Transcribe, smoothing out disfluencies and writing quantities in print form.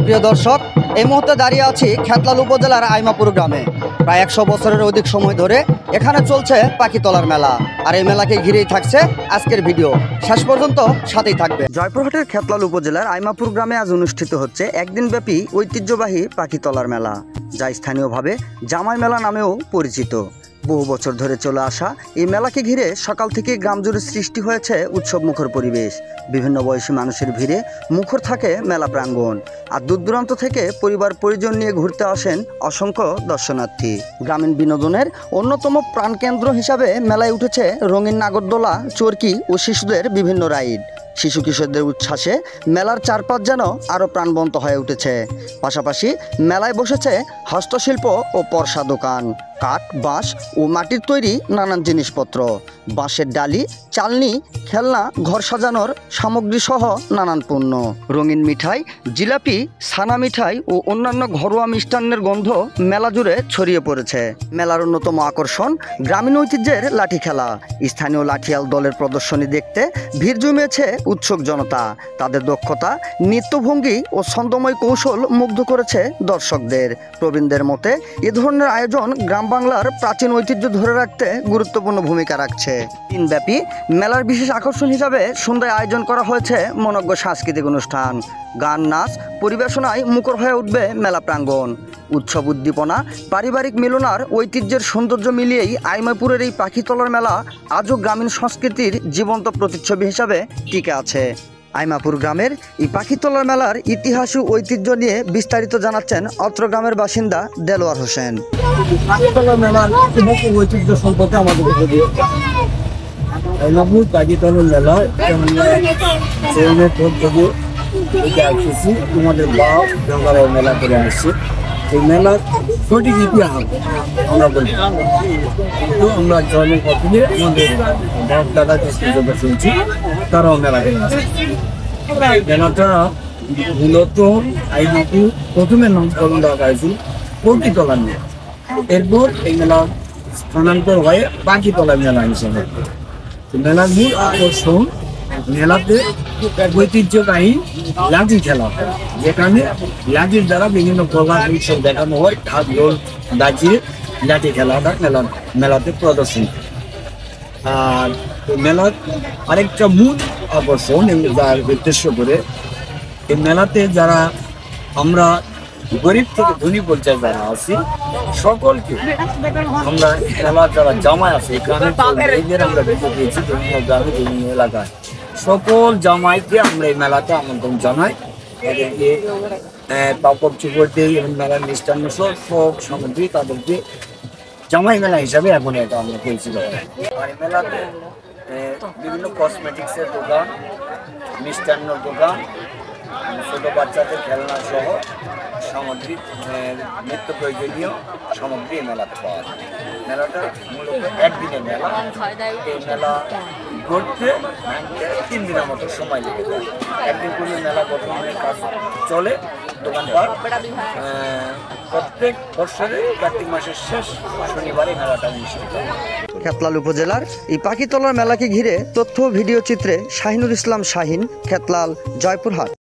প্রিয় দর্শক, এই মুহূর্তে দাঁড়িয়ে আছি খেতলাল উপজেলার আইমাপুর গ্রামে। প্রায় 100 বছরের অধিক সময় ধরে এখানে চলছে পাখিতলার মেলা। আর এই মেলাকে ঘিরেই থাকছে আজকের ভিডিও, শেষ পর্যন্ত সাথেই থাকবে। জয়পুরহাটের খেতলাল উপজেলার আইমাপুর গ্রামে আজ অনুষ্ঠিত হচ্ছে একদিনব্যাপী ঐতিহ্যবাহী পাখিতলার মেলা, যা স্থানীয়ভাবে জামাই মেলা নামেও পরিচিত। বহু বছর ধরে চলে আসা এই মেলাকে ঘিরে সকাল থেকে গ্রাম জুড়ে সৃষ্টি হয়েছে উৎসব মুখর পরিবেশ। বিভিন্ন বয়সী মানুষের ভিড়ে মুখর থাকে মেলা প্রাঙ্গণ। আর দূর দূরান্ত থেকে পরিবার পরিজন নিয়ে ঘুরতে আসেন অসংখ্য দর্শনার্থী। গ্রামীণ বিনোদনের অন্যতম প্রাণকেন্দ্র হিসাবে মেলায় উঠেছে রঙিন নাগরদোলা, চরকি ও শিশুদের বিভিন্ন রাইড। শিশু কিশোরদের উচ্ছ্বাসে মেলার চারপাশ যেন আরও প্রাণবন্ত হয়ে উঠেছে। পাশাপাশি মেলায় বসেছে হস্তশিল্প ও পরশা দোকান, কাঠ, বাঁশ ও মাটির তৈরি নানান জিনিসপত্র, বাঁশের ডালি, চালনি, খেলনা, ঘর সাজানোর সামগ্রী সহ নানান পণ্য। রঙিন মিঠাই, জিলাপি, ছানা মিঠাই ও অন্যান্য ঘরোয়া মিষ্টান্নের গন্ধ মেলা জুড়ে ছড়িয়ে পড়েছে। মেলার অন্যতম আকর্ষণ গ্রামীণ ঐতিহ্যের লাঠি খেলা। স্থানীয় লাঠিয়াল দলের প্রদর্শনী দেখতে ভিড় জমিয়েছে উৎসুক জনতা। তাদের দক্ষতা, নৃত্যভঙ্গি ও ছন্দময় কৌশল মুগ্ধ করেছে দর্শকদের। প্রবীণদের মতে এ ধরনের আয়োজন গ্রাম বাংলার প্রাচীন ঐতিহ্য ধরে রাখতে গুরুত্বপূর্ণ ভূমিকা রাখছে। দিনব্যাপী মেলার বিশেষ আকর্ষণ হিসাবে সন্ধ্যায় আয়োজন করা হয়েছে মনোজ্ঞ সাংস্কৃতিক অনুষ্ঠান। গান, নাচ, পরিবেশনায় মুখর হয়ে উঠবে মেলা প্রাঙ্গণ। উৎসব, উদ্দীপনা, পারিবারিক মিলনার ঐতিহ্যের সৌন্দর্য মিলিয়েই আইমাপুরের এই পাখিতলার মেলা আজও গ্রামীণ সংস্কৃতির জীবন্ত প্রতিচ্ছবি হিসাবে টিকে আছে। আইমাপুর গ্রামের এই পাখিতলার মেলার ইতিহাস ও ঐতিহ্য নিয়ে বিস্তারিত জানাচ্ছেন অত্র গ্রামের বাসিন্দা দেলোয়ার হোসেন। পাখিতলা মেলার ঐতিহ্য সম্পর্কে আমাদের আইমাপুর পাখিতলা মেলা আসছি, আমাদের বাপ জঙ্গলে মেলা করে আসছে। এই মেলার সঠিক ইতিহাস আমরা বলছি, কিন্তু আমরা জন্মের পর থেকে আমাদের বাপ দাদা কাছে শুনছি, তারাও মেলা করে আসছে। মেলাটা মূলত আইমাপুর প্রথমে নামকরণ দেওয়া হয়েছিল পাখিতলা মেলা, এরপর এই মেলা স্থানান্তর হয়ে পাখিতলা মেলা হিসেবে। মেলার মূল আকর্ষণ মেলাতে ঐতিহ্যবাহী লাঠি খেলা, যেখানে লাঠির দ্বারা বিভিন্ন প্রকার উৎসব দেখানো হয়। ঢাক, ঢোল বাজিয়ে লাঠি খেলাটা মেলাতে প্রদর্শন। আর মেলার আরেকটা মূল আকর্ষণ যার উদ্দেশ্য করে এই মেলাতে যারা আমরা গরিব থেকে ধনী পর্যায়ে যারা আছি, সকলকে আমরা মেলার যারা জামাই আছে এখানে আমরা বেঁচে দিয়েছি বিভিন্ন গ্রামে বিভিন্ন এলাকায়। সকল জামাইকে আমরা এই মেলাতে আমন্ত্রণ জানাই। তাদেরকে কাপড় চোপড় দিয়ে এবং মেলার মিষ্টান্ন সব সামগ্রী তাদেরকে জামাই মেলা হিসাবে এখন এটা আমরা পরিচিত। আর এই মেলাতে বিভিন্ন কসমেটিক্সের দোকান, মিষ্টান্ন দোকান, ছোটো বাচ্চাদের খেলনা সহ সামগ্রী, নিত্য প্রয়োজনীয় সামগ্রী মেলাতে পাওয়া যায়। মেলাটা মূলত একদিনের মেলা। এই মেলা ঘুরতে 3 দিনের মতো সময় লেগে যায়। একদিন পুরো মেলা গঠনের কাজ চলে। দোকানপাট প্রত্যেক বছরে কার্তিক মাসের শেষ শনিবারে মেলাটা অনুষ্ঠিত হয়। খেতলাল উপজেলার এই পাখিতলার মেলাকে ঘিরে তথ্য ভিডিও চিত্রে শাহিনুর ইসলাম শাহিন, খেতলাল, জয়পুরহাট।